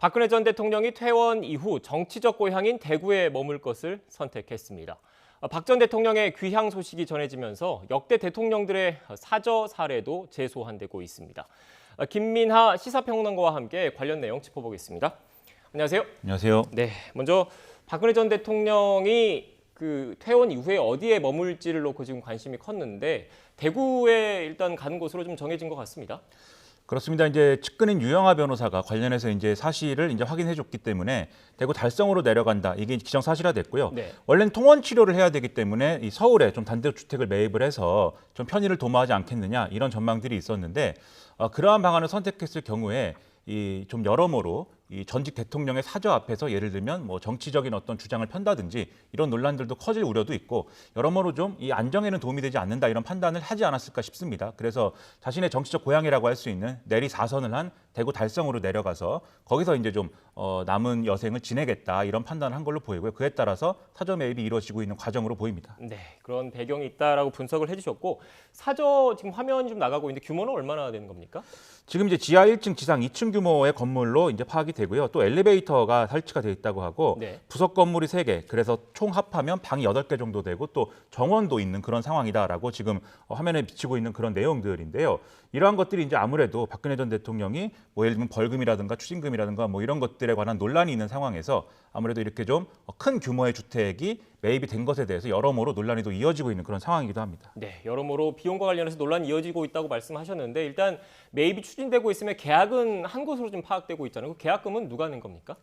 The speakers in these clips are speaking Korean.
박근혜 전 대통령이 퇴원 이후 정치적 고향인 대구에 머물 것을 선택했습니다. 박 전 대통령의 귀향 소식이 전해지면서 역대 대통령들의 사저 사례도 재소환되고 있습니다. 김민하 시사평론가와 함께 관련 내용 짚어보겠습니다. 안녕하세요. 안녕하세요. 네, 먼저 박근혜 전 대통령이 퇴원 이후에 어디에 머물지를 놓고 지금 관심이 컸는데 대구에 일단 가는 곳으로 좀 정해진 것 같습니다. 그렇습니다. 이제 측근인 유영하 변호사가 관련해서 이제 사실을 이제 확인해줬기 때문에 대구 달성으로 내려간다. 이게 기정사실화됐고요. 네. 원래는 통원 치료를 해야 되기 때문에 이 서울에 좀 단독주택을 매입을 해서 좀 편의를 도모하지 않겠느냐 이런 전망들이 있었는데 그러한 방안을 선택했을 경우에 이 좀 여러모로 이 전직 대통령의 사저 앞에서 예를 들면 뭐 정치적인 어떤 주장을 편다든지 이런 논란들도 커질 우려도 있고 여러모로 좀 이 안정에는 도움이 되지 않는다 이런 판단을 하지 않았을까 싶습니다. 그래서 자신의 정치적 고향이라고 할 수 있는 내리 4선을 한 대구 달성으로 내려가서 거기서 이제 좀 남은 여생을 지내겠다 이런 판단을 한 걸로 보이고요. 그에 따라서 사저 매입이 이루어지고 있는 과정으로 보입니다. 네, 그런 배경이 있다라고 분석을 해주셨고 사저 지금 화면이 좀 나가고 있는데 규모는 얼마나 되는 겁니까? 지금 이제 지하 1층, 지상 2층 규모의 건물로 이제 파악이 되고요. 또 엘리베이터가 설치가 돼 있다고 하고 네. 부속 건물이 3개, 그래서 총 합하면 방이 8개 정도 되고 또 정원도 있는 그런 상황이다라고 지금 화면에 비치고 있는 그런 내용들인데요. 이러한 것들이 이제 아무래도 박근혜 전 대통령이 뭐 예를 들면 벌금이라든가 추징금이라든가 뭐 이런 것들에 관한 논란이 있는 상황에서 아무래도 이렇게 좀 큰 규모의 주택이 매입이 된 것에 대해서 여러모로 논란이 또 이어지고 있는 그런 상황이기도 합니다. 네, 여러모로 비용과 관련해서 논란이 이어지고 있다고 말씀하셨는데 일단 매입이 추진되고 있으면 계약은 한 곳으로 좀 파악되고 있잖아요. 그 계약금은 누가 낸 겁니까?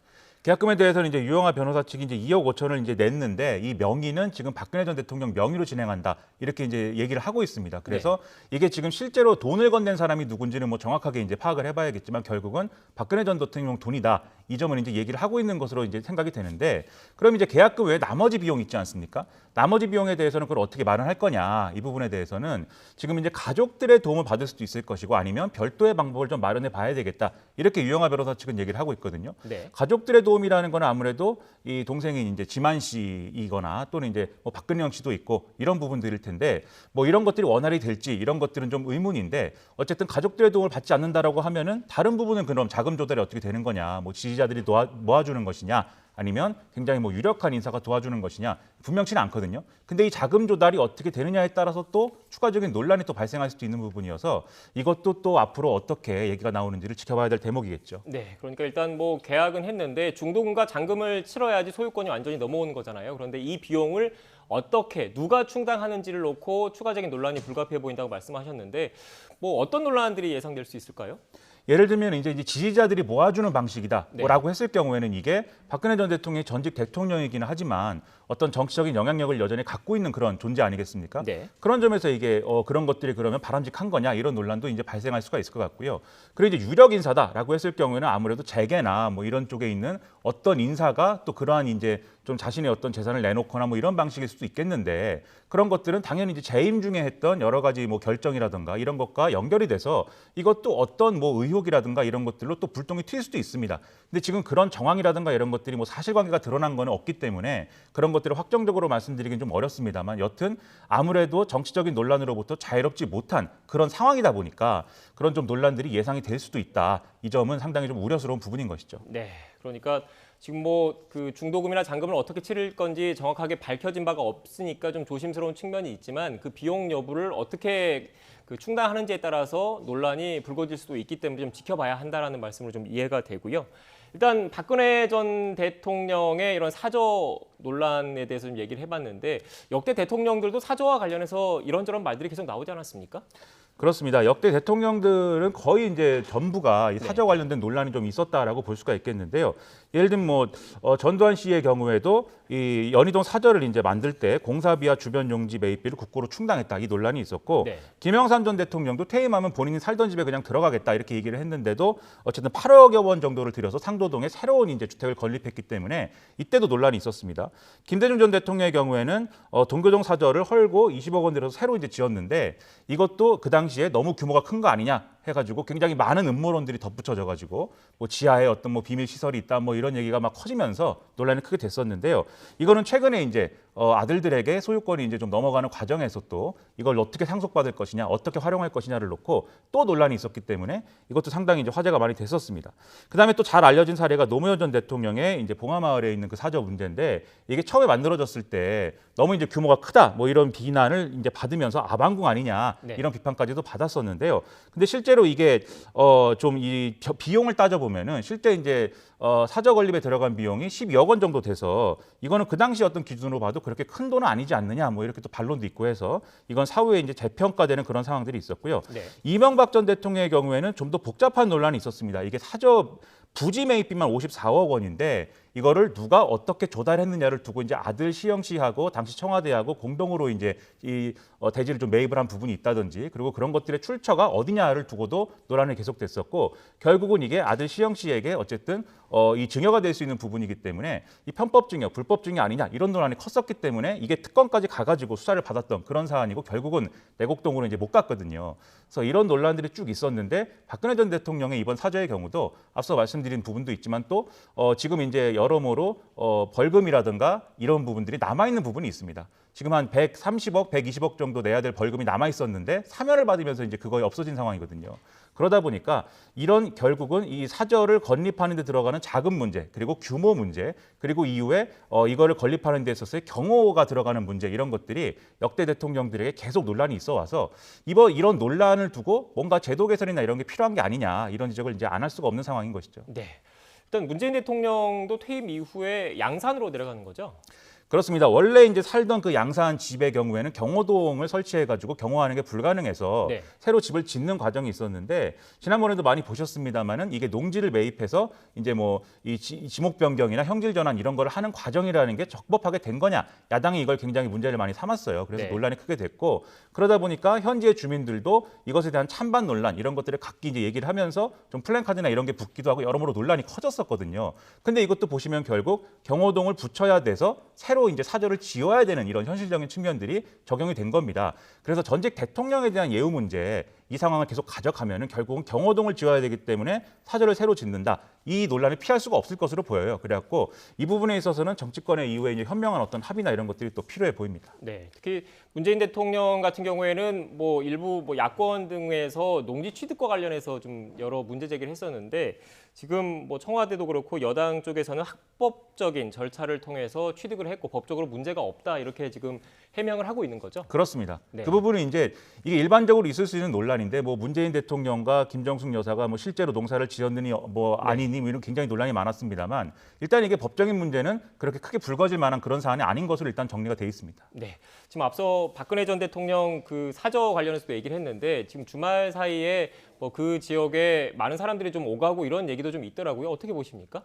계약금에 대해서는 이제 유영하 변호사 측이 이제 2억 5천을 이제 냈는데 이 명의는 지금 박근혜 전 대통령 명의로 진행한다 이렇게 이제 얘기를 하고 있습니다. 그래서 이게 지금 실제로 돈을 건넨 사람이 누군지는 뭐 정확하게 이제 파악을 해봐야겠지만 결국은 박근혜 전 대통령 돈이다 이 점을 이제 얘기를 하고 있는 것으로 이제 생각이 되는데 그럼 이제 계약금 외에 나머지 비용 있지 않습니까? 나머지 비용에 대해서는 그걸 어떻게 마련할 거냐 이 부분에 대해서는 지금 이제 가족들의 도움을 받을 수도 있을 것이고 아니면 별도의 방법을 좀 마련해 봐야 되겠다 이렇게 유영하 변호사 측은 얘기를 하고 있거든요. 네. 가족들의 도움이라는 건 아무래도 이 동생인 이제 지만 씨이거나 또는 이제 뭐 박근영 씨도 있고 이런 부분들일 텐데 뭐 이런 것들이 원활히 될지 이런 것들은 좀 의문인데 어쨌든 가족들의 도움을 받지 않는다라고 하면은 다른 부분은 그럼 자금 조달이 어떻게 되는 거냐 뭐 지지자들이 모아주는 것이냐 아니면 굉장히 뭐 유력한 인사가 도와주는 것이냐 분명치는 않거든요. 근데 이 자금 조달이 어떻게 되느냐에 따라서 또 추가적인 논란이 또 발생할 수도 있는 부분이어서 이것도 또 앞으로 어떻게 얘기가 나오는지를 지켜봐야 될 대목이겠죠. 네, 그러니까 일단 뭐 계약은 했는데 중도금과 잔금을 치러야지 소유권이 완전히 넘어오는 거잖아요. 그런데 이 비용을 어떻게 누가 충당하는지를 놓고 추가적인 논란이 불가피해 보인다고 말씀하셨는데 뭐 어떤 논란들이 예상될 수 있을까요? 예를 들면 이제 지지자들이 모아주는 방식이다라고 네. 했을 경우에는 이게 박근혜 전 대통령이 전직 대통령이기는 하지만 어떤 정치적인 영향력을 여전히 갖고 있는 그런 존재 아니겠습니까? 네. 그런 점에서 이게 그런 것들이 그러면 바람직한 거냐 이런 논란도 이제 발생할 수가 있을 것 같고요. 그리고 이제 유력 인사다라고 했을 경우에는 아무래도 재계나 뭐 이런 쪽에 있는 어떤 인사가 또 그러한 이제 좀 자신의 어떤 재산을 내놓거나 뭐 이런 방식일 수도 있겠는데 그런 것들은 당연히 이제 재임 중에 했던 여러 가지 뭐 결정이라든가 이런 것과 연결이 돼서 이것도 어떤 뭐 의혹이라든가 이런 것들로 또 불똥이 튈 수도 있습니다. 근데 지금 그런 정황이라든가 이런 것들이 뭐 사실관계가 드러난 거는 없기 때문에 그런 것들을 확정적으로 말씀드리긴 좀 어렵습니다만 여튼 아무래도 정치적인 논란으로부터 자유롭지 못한 그런 상황이다 보니까 그런 좀 논란들이 예상이 될 수도 있다. 이 점은 상당히 좀 우려스러운 부분인 것이죠. 네, 그러니까 지금 뭐 중도금이나 잔금을 어떻게 치를 건지 정확하게 밝혀진 바가 없으니까 좀 조심스러운 측면이 있지만 그 비용 여부를 어떻게 충당하는지에 따라서 논란이 불거질 수도 있기 때문에 좀 지켜봐야 한다라는 말씀으로 좀 이해가 되고요. 일단 박근혜 전 대통령의 이런 사저 논란에 대해서 좀 얘기를 해봤는데 역대 대통령들도 사저와 관련해서 이런저런 말들이 계속 나오지 않았습니까? 그렇습니다. 역대 대통령들은 거의 이제 전부가 이 사저 관련된 논란이 좀 있었다라고 볼 수가 있겠는데요. 예를 들면 뭐 전두환 씨의 경우에도 이 연희동 사저를 이제 만들 때 공사비와 주변 용지 매입비를 국고로 충당했다 이 논란이 있었고 네. 김영삼 전 대통령도 퇴임하면 본인이 살던 집에 그냥 들어가겠다 이렇게 얘기를 했는데도 어쨌든 8억여 원 정도를 들여서 상도동에 새로운 이제 주택을 건립했기 때문에 이때도 논란이 있었습니다. 김대중 전 대통령의 경우에는 동교동 사저를 헐고 20억 원 들여서 새로 이제 지었는데 이것도 그 당시에 너무 규모가 큰 거 아니냐 해가지고 굉장히 많은 음모론들이 덧붙여져가지고 뭐 지하에 어떤 뭐 비밀 시설이 있다 뭐 이런 얘기가 막 커지면서 논란이 크게 됐었는데요. 이거는 최근에 이제 아들들에게 소유권이 이제 좀 넘어가는 과정에서 또 이걸 어떻게 상속받을 것이냐, 어떻게 활용할 것이냐를 놓고 또 논란이 있었기 때문에 이것도 상당히 이제 화제가 많이 됐었습니다. 그다음에 또 잘 알려진 사례가 노무현 전 대통령의 이제 봉하마을에 있는 그 사저 문제인데 이게 처음에 만들어졌을 때 너무 이제 규모가 크다 뭐 이런 비난을 이제 받으면서 아방궁 아니냐 네. 이런 비판까지도 받았었는데요. 근데 실제로 이게 좀 이 비용을 따져 보면은 실제 이제 사저 건립에 들어간 비용이 12억 원 정도 돼서 이거는 그 당시 어떤 기준으로 봐도 그렇게 큰 돈은 아니지 않느냐 뭐 이렇게 또 반론도 있고 해서 이건 사후에 이제 재평가되는 그런 상황들이 있었고요. 네. 이명박 전 대통령의 경우에는 좀 더 복잡한 논란이 있었습니다. 이게 사저 부지 매입비만 54억 원인데 이거를 누가 어떻게 조달했느냐를 두고 이제 아들 시영 씨하고 당시 청와대하고 공동으로 이제 이 대지를 좀 매입을 한 부분이 있다든지 그리고 그런 것들의 출처가 어디냐를 두고도 논란이 계속됐었고 결국은 이게 아들 시영 씨에게 어쨌든 이 증여가 될 수 있는 부분이기 때문에 이 편법 증여, 불법 증여 아니냐 이런 논란이 컸었기 때문에 이게 특검까지 가가지고 수사를 받았던 그런 사안이고 결국은 내곡동으로 이제 못 갔거든요. 그래서 이런 논란들이 쭉 있었는데 박근혜 전 대통령의 이번 사저의 경우도 앞서 말씀드린 부분도 있지만 또 지금 이제 여러모로 벌금이라든가 이런 부분들이 남아 있는 부분이 있습니다. 지금 한 130억, 120억 정도 내야 될 벌금이 남아 있었는데 사면을 받으면서 이제 그거에 없어진 상황이거든요. 그러다 보니까 이런 결국은 이 사저를 건립하는 데 들어가는 자금 문제, 그리고 규모 문제, 그리고 이후에 이거를 건립하는 데 있어서의 경호가 들어가는 문제 이런 것들이 역대 대통령들에게 계속 논란이 있어 와서 이런 논란을 두고 뭔가 제도 개선이나 이런 게 필요한 게 아니냐 이런 지적을 이제 안 할 수가 없는 상황인 것이죠. 네. 일단 문재인 대통령도 퇴임 이후에 양산으로 내려가는 거죠? 그렇습니다. 원래 이제 살던 그 양산 집의 경우에는 경호동을 설치해가지고 경호하는 게 불가능해서 네. 새로 집을 짓는 과정이 있었는데 지난번에도 많이 보셨습니다만은 이게 농지를 매입해서 이제 뭐 이 지목 변경이나 형질 전환 이런 걸 하는 과정이라는 게 적법하게 된 거냐 야당이 이걸 굉장히 문제를 많이 삼았어요. 그래서 네. 논란이 크게 됐고 그러다 보니까 현지의 주민들도 이것에 대한 찬반 논란 이런 것들을 각기 이제 얘기를 하면서 좀 플랜카드나 이런 게 붙기도 하고 여러모로 논란이 커졌었거든요. 근데 이것도 보시면 결국 경호동을 붙여야 돼서 새로 이제 사저를 지어야 되는 이런 현실적인 측면들이 적용이 된 겁니다. 그래서 전직 대통령에 대한 예우 문제 이 상황을 계속 가져가면은 결국은 경호동을 지어야 되기 때문에 사저를 새로 짓는다. 이 논란을 피할 수가 없을 것으로 보여요. 그래갖고 이 부분에 있어서는 정치권의 이후에 이제 현명한 어떤 합의나 이런 것들이 또 필요해 보입니다. 네, 특히 문재인 대통령 같은 경우에는 뭐 일부 뭐 야권 등에서 농지 취득과 관련해서 좀 여러 문제 제기를 했었는데 지금 뭐 청와대도 그렇고 여당 쪽에서는 합법적인 절차를 통해서 취득을 했고 법적으로 문제가 없다 이렇게 지금 해명을 하고 있는 거죠. 그렇습니다. 네. 그 부분은 이제 이게 일반적으로 있을 수 있는 논란인데 뭐 문재인 대통령과 김정숙 여사가 뭐 실제로 농사를 지었느니 뭐 아니니 뭐 이런 굉장히 논란이 많았습니다만 일단 이게 법적인 문제는 그렇게 크게 불거질 만한 그런 사안이 아닌 것으로 일단 정리가 돼 있습니다. 네, 지금 앞서 박근혜 전 대통령 그 사저 관련해서도 얘기를 했는데 지금 주말 사이에 뭐 그 지역에 많은 사람들이 좀 오가고 이런 얘기도 좀 있더라고요. 어떻게 보십니까?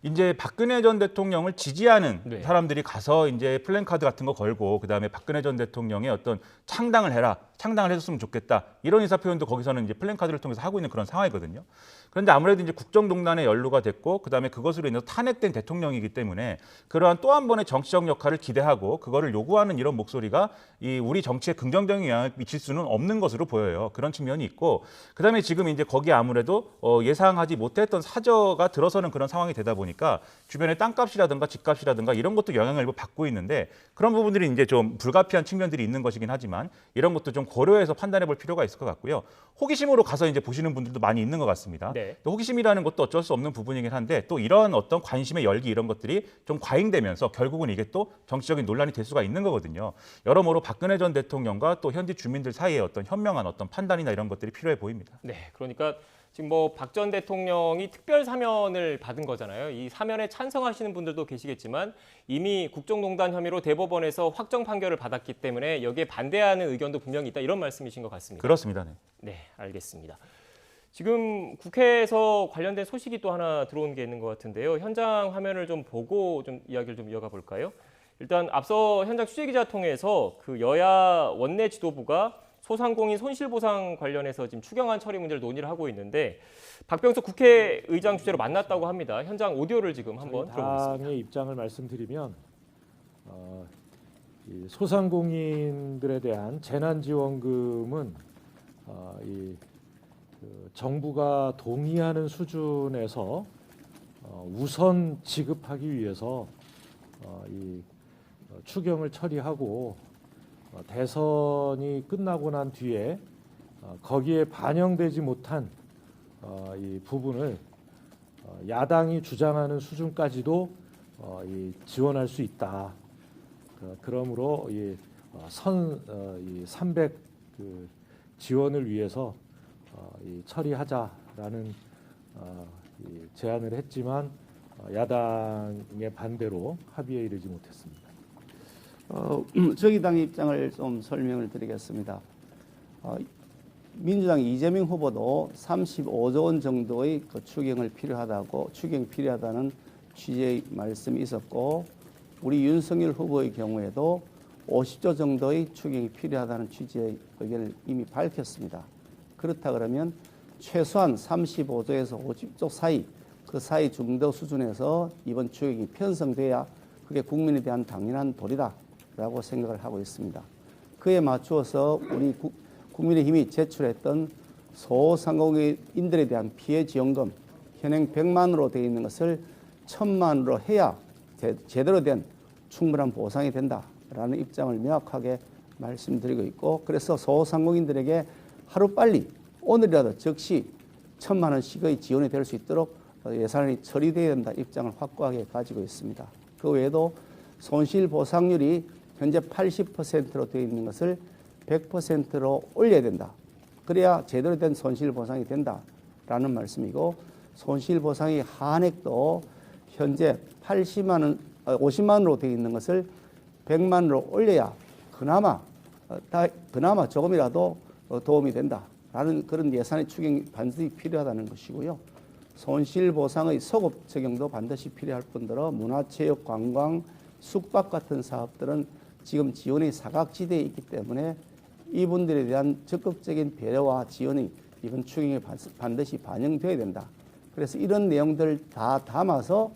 이제 박근혜 전 대통령을 지지하는 네. 사람들이 가서 이제 플랜카드 같은 거 걸고 그다음에 박근혜 전 대통령의 어떤 창당을 해라, 창당을 해줬으면 좋겠다 이런 의사 표현도 거기서는 이제 플랜카드를 통해서 하고 있는 그런 상황이거든요. 그런데 아무래도 이제 국정농단에 연루가 됐고 그다음에 그것으로 인해서 탄핵된 대통령이기 때문에 그러한 또 한 번의 정치적 역할을 기대하고 그거를 요구하는 이런 목소리가 이 우리 정치에 긍정적인 영향을 미칠 수는 없는 것으로 보여요. 그런 측면이 있고 그다음에 지금 이제 거기에 아무래도 예상하지 못했던 사저가 들어서는 그런 상황이 되다 보니까 주변의 땅값이라든가 집값이라든가 이런 것도 영향을 일부 받고 있는데 그런 부분들이 이제 좀 불가피한 측면들이 있는 것이긴 하지만 이런 것도 좀 고려해서 판단해 볼 필요가 있을 것 같고요. 호기심으로 가서 이제 보시는 분들도 많이 있는 것 같습니다. 네. 호기심이라는 것도 어쩔 수 없는 부분이긴 한데 또 이런 어떤 관심의 열기 이런 것들이 좀 과잉되면서 결국은 이게 또 정치적인 논란이 될 수가 있는 거거든요. 여러모로 박근혜 전 대통령과 또 현지 주민들 사이에 어떤 현명한 어떤 판단이나 이런 것들이 필요해 보입니다. 네, 그러니까 지금 뭐 박 전 대통령이 특별 사면을 받은 거잖아요. 이 사면에 찬성하시는 분들도 계시겠지만 이미 국정농단 혐의로 대법원에서 확정 판결을 받았기 때문에 여기에 반대하는 의견도 분명히 있다 이런 말씀이신 것 같습니다. 그렇습니다. 네. 네, 알겠습니다. 지금 국회에서 관련된 소식이 또 하나 들어온 게 있는 것 같은데요. 현장 화면을 좀 보고 좀 이야기를 좀 이어가 볼까요? 일단 앞서 현장 취재기자 통해서 그 여야 원내 지도부가 소상공인 손실보상 관련해서 지금 추경안 처리 문제를 논의를 하고 있는데 박병석 국회의장 주재로 만났다고 합니다. 현장 오디오를 지금 한번 들어보겠습니다. 당의 입장을 말씀드리면 이 소상공인들에 대한 재난지원금은 이 정부가 동의하는 수준에서 우선 지급하기 위해서 이 추경을 처리하고 대선이 끝나고 난 뒤에 거기에 반영되지 못한 이 부분을 야당이 주장하는 수준까지도 이 지원할 수 있다. 그러므로 이 300 지원을 위해서 이 처리하자라는 이 제안을 했지만 야당의 반대로 합의에 이르지 못했습니다. 저희 당 입장을 좀 설명을 드리겠습니다. 민주당 이재명 후보도 35조 원 정도의 그 추경이 필요하다는 취지의 말씀이 있었고, 우리 윤석열 후보의 경우에도 50조 정도의 추경이 필요하다는 취지의 의견을 이미 밝혔습니다. 그렇다 그러면 최소한 35조에서 50조 사이, 그 사이 중도 수준에서 이번 추경이 편성돼야 그게 국민에 대한 당연한 도리다라고 생각을 하고 있습니다. 그에 맞추어서 우리 국민의힘이 제출했던 소상공인들에 대한 피해 지원금 현행 100만으로 되어 있는 것을 1000만으로 해야 제대로 된 충분한 보상이 된다라는 입장을 명확하게 말씀드리고 있고, 그래서 소상공인들에게 하루빨리 오늘이라도 즉시 1000만 원씩의 지원이 될 수 있도록 예산이 처리되어야 된다 입장을 확고하게 가지고 있습니다. 그 외에도 손실보상률이 현재 80%로 되어 있는 것을 100%로 올려야 된다. 그래야 제대로 된 손실보상이 된다라는 말씀이고, 손실보상의 한액도 현재 50만 원으로 되어 있는 것을 100만 원으로 올려야 그나마 조금이라도 도움이 된다라는 그런 예산의 추경이 반드시 필요하다는 것이고요. 손실보상의 소급 적용도 반드시 필요할 뿐더러 문화체육, 관광, 숙박 같은 사업들은 지금 지원이 사각지대에 있기 때문에 이분들에 대한 적극적인 배려와 지원이 이번 추경에 반드시 반영되어야 된다. 그래서 이런 내용들 다 담아서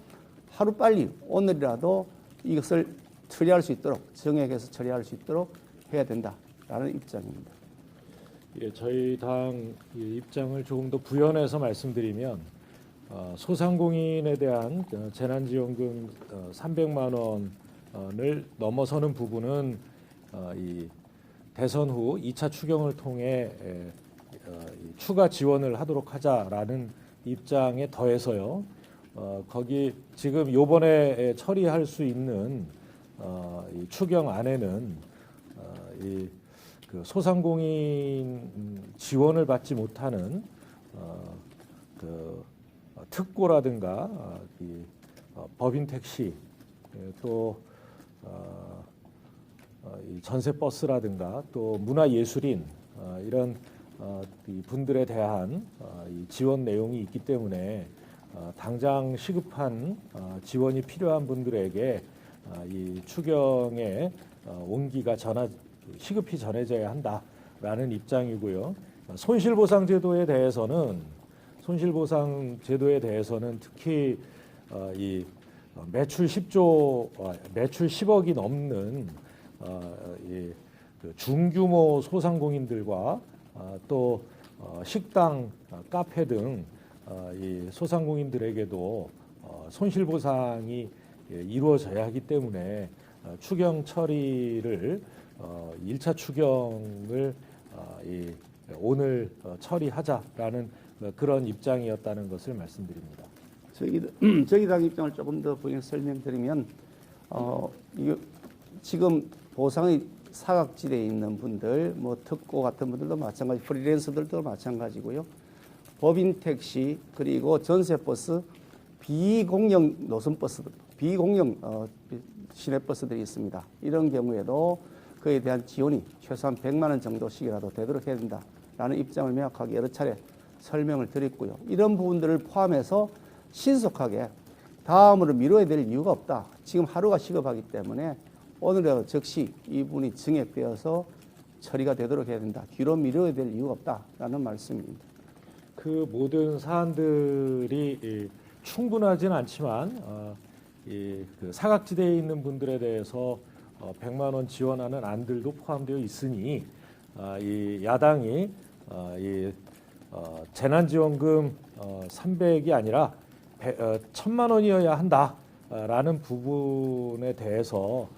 하루빨리 오늘이라도 이것을 처리할 수 있도록, 정액에서 처리할 수 있도록 해야 된다라는 입장입니다. 예, 저희 당 입장을 조금 더 부연해서 말씀드리면, 소상공인에 대한 재난지원금 300만 원을 넘어서는 부분은 이 대선 후 2차 추경을 통해 추가 지원을 하도록 하자라는 입장에 더해서요. 거기 지금 요번에 처리할 수 있는 이 추경 안에는 그 소상공인 지원을 받지 못하는 그 특고라든가 이 법인 택시, 또 이 전세 버스라든가 또 문화예술인 이런 이 분들에 대한 이 지원 내용이 있기 때문에 당장 시급한 지원이 필요한 분들에게 이 추경의 온기가 시급히 전해져야 한다라는 입장이고요. 손실보상제도에 대해서는 특히 이 매출 10억이 넘는 그 중규모 소상공인들과 또 식당, 카페 등 이 소상공인들에게도 손실보상이 이루어져야 하기 때문에 추경 처리를 1차 추경을 오늘 처리하자라는 그런 입장이었다는 것을 말씀드립니다. 저희 당 입장을 조금 더 설명드리면, 지금 보상의 사각지대에 있는 분들, 뭐 특고 같은 분들도 마찬가지, 프리랜서들도 마찬가지고요. 법인 택시, 그리고 전세버스, 비공영 노선버스, 비공영 시내버스들이 있습니다. 이런 경우에도 그에 대한 지원이 최소한 100만 원 정도씩이라도 되도록 해야 된다라는 입장을 명확하게 여러 차례 설명을 드렸고요. 이런 부분들을 포함해서 신속하게 다음으로 미뤄야 될 이유가 없다. 지금 하루가 시급하기 때문에 오늘이라도 즉시 이분이 증액되어서 처리가 되도록 해야 된다. 뒤로 미뤄야 될 이유가 없다라는 말씀입니다. 그 모든 사안들이 충분하지는 않지만 그 사각지대에 있는 분들에 대해서 100만 원 지원하는 안들도 포함되어 있으니 이 야당이 재난지원금 300이 아니라 1,000만 원이어야 한다라는 부분에 대해서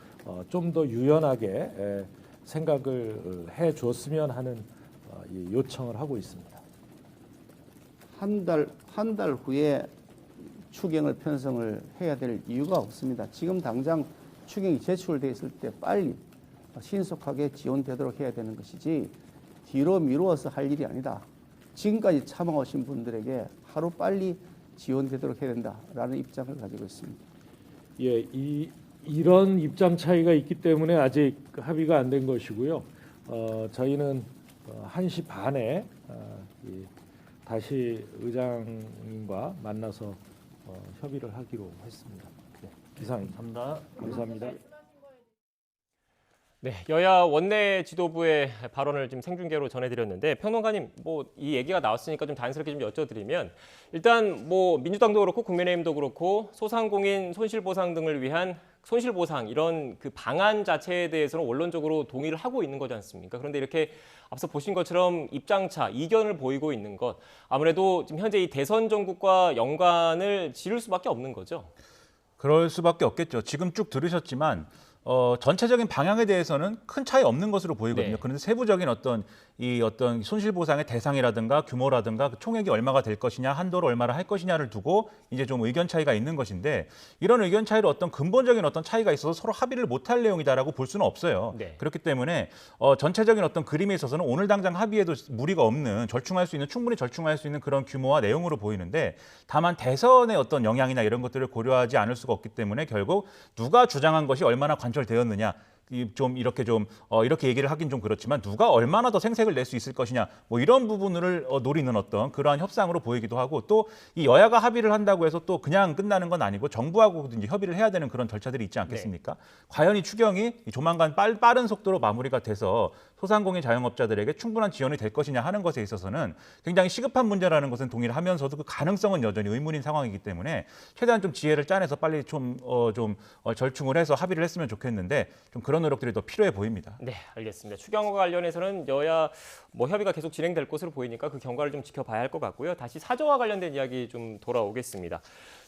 좀 더 유연하게 생각을 해 줬으면 하는 이 요청을 하고 있습니다. 한 달 후에 추경을 편성을 해야 될 이유가 없습니다. 지금 당장 추경이 제출돼 있을 때 빨리 신속하게 지원되도록 해야 되는 것이지 뒤로 미루어서 할 일이 아니다. 지금까지 참아오신 분들에게 하루 빨리 지원되도록 해야 된다라는 입장을 가지고 있습니다. 예, 이런 입장 차이가 있기 때문에 아직 합의가 안 된 것이고요. 저희는 1시 반에 다시 의장님과 만나서 협의를 하기로 했습니다. 네, 이상입니다. 감사합니다. 네, 여야 원내 지도부의 발언을 지금 생중계로 전해드렸는데 평론가님, 뭐 이 얘기가 나왔으니까 좀 단순하게 좀 여쭤드리면 일단 뭐 민주당도 그렇고 국민의힘도 그렇고 소상공인 손실보상 등을 위한 손실보상 이런 그 방안 자체에 대해서는 원론적으로 동의를 하고 있는 거지 않습니까? 그런데 이렇게 앞서 보신 것처럼 입장차, 이견을 보이고 있는 것 아무래도 지금 현재 이 대선 전국과 연관을 지을 수밖에 없는 거죠. 그럴 수밖에 없겠죠. 지금 쭉 들으셨지만 전체적인 방향에 대해서는 큰 차이 없는 것으로 보이거든요. 네. 그런데 세부적인 어떤 손실보상의 대상이라든가 규모라든가 그 총액이 얼마가 될 것이냐, 한도를 얼마나 할 것이냐를 두고 이제 좀 의견 차이가 있는 것인데 이런 의견 차이로 어떤 근본적인 어떤 차이가 있어서 서로 합의를 못할 내용이다라고 볼 수는 없어요. 네. 그렇기 때문에 전체적인 어떤 그림에 있어서는 오늘 당장 합의에도 무리가 없는 충분히 절충할 수 있는 그런 규모와 내용으로 보이는데 다만 대선의 어떤 영향이나 이런 것들을 고려하지 않을 수가 없기 때문에 결국 누가 주장한 것이 얼마나 관철되었느냐 이렇게 얘기를 하긴 좀 그렇지만 누가 얼마나 더 생색을 낼 수 있을 것이냐 뭐 이런 부분을 노리는 어떤 그러한 협상으로 보이기도 하고 또 이 여야가 합의를 한다고 해서 또 그냥 끝나는 건 아니고 정부하고도 이제 협의를 해야 되는 그런 절차들이 있지 않겠습니까? 네. 과연 이 추경이 조만간 빠른 속도로 마무리가 돼서 소상공인 자영업자들에게 충분한 지원이 될 것이냐 하는 것에 있어서는 굉장히 시급한 문제라는 것은 동의를 하면서도 그 가능성은 여전히 의문인 상황이기 때문에 최대한 좀 지혜를 짜내서 빨리 좀 절충을 해서 합의를 했으면 좋겠는데 좀 그런 노력들이 더 필요해 보입니다. 네, 알겠습니다. 추경과 관련해서는 여야 뭐 협의가 계속 진행될 것으로 보이니까 그 경과를 좀 지켜봐야 할 것 같고요. 다시 사저와 관련된 이야기 좀 돌아오겠습니다.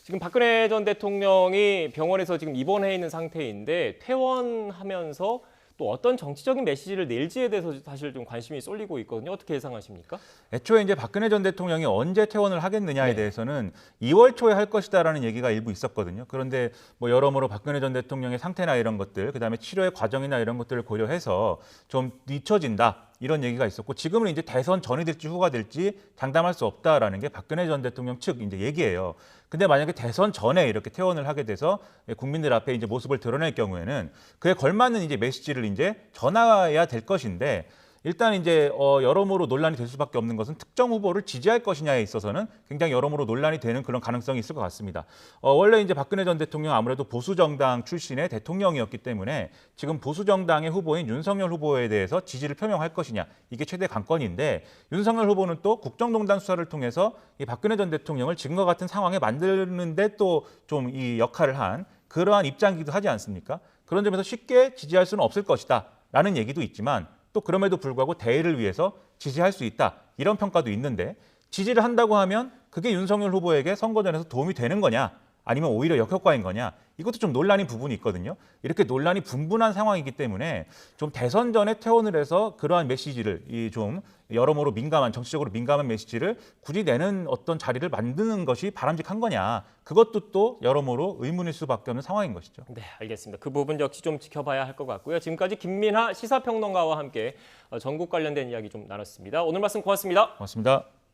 지금 박근혜 전 대통령이 병원에서 지금 입원해 있는 상태인데 퇴원하면서 또 어떤 정치적인 메시지를 낼지에 대해서 사실 좀 관심이 쏠리고 있거든요. 어떻게 예상하십니까? 애초에 이제 박근혜 전 대통령이 언제 퇴원을 하겠느냐에 네. 대해서는 2월 초에 할 것이다라는 얘기가 일부 있었거든요. 그런데 뭐 여러모로 박근혜 전 대통령의 상태나 이런 것들, 그다음에 치료의 과정이나 이런 것들을 고려해서 좀 늦춰진다. 이런 얘기가 있었고 지금은 이제 대선 전이 될지 후가 될지 장담할 수 없다라는 게 박근혜 전 대통령 측 이제 얘기예요. 근데 만약에 대선 전에 이렇게 퇴원을 하게 돼서 국민들 앞에 이제 모습을 드러낼 경우에는 그에 걸맞는 이제 메시지를 이제 전해야 될 것인데 일단 이제 여러모로 논란이 될 수밖에 없는 것은 특정 후보를 지지할 것이냐에 있어서는 굉장히 여러모로 논란이 되는 그런 가능성이 있을 것 같습니다. 원래 이제 박근혜 전 대통령 아무래도 보수 정당 출신의 대통령이었기 때문에 지금 보수 정당의 후보인 윤석열 후보에 대해서 지지를 표명할 것이냐 이게 최대 관건인데 윤석열 후보는 또 국정농단 수사를 통해서 이 박근혜 전 대통령을 지금과 같은 상황에 만드는데 또 좀 이 역할을 한 그러한 입장이기도 하지 않습니까? 그런 점에서 쉽게 지지할 수는 없을 것이다라는 얘기도 있지만. 또 그럼에도 불구하고 대의를 위해서 지지할 수 있다 이런 평가도 있는데 지지를 한다고 하면 그게 윤석열 후보에게 선거전에서 도움이 되는 거냐 아니면 오히려 역효과인 거냐 이것도 좀 논란인 부분이 있거든요. 이렇게 논란이 분분한 상황이기 때문에 좀 대선 전에 퇴원을 해서 그러한 메시지를 좀 여러모로 정치적으로 민감한 메시지를 굳이 내는 어떤 자리를 만드는 것이 바람직한 거냐 그것도 또 여러모로 의문일 수밖에 없는 상황인 것이죠. 네, 알겠습니다. 그 부분 역시 좀 지켜봐야 할 것 같고요. 지금까지 김민하 시사평론가와 함께 전국 관련된 이야기 좀 나눴습니다. 오늘 말씀 고맙습니다. 고맙습니다.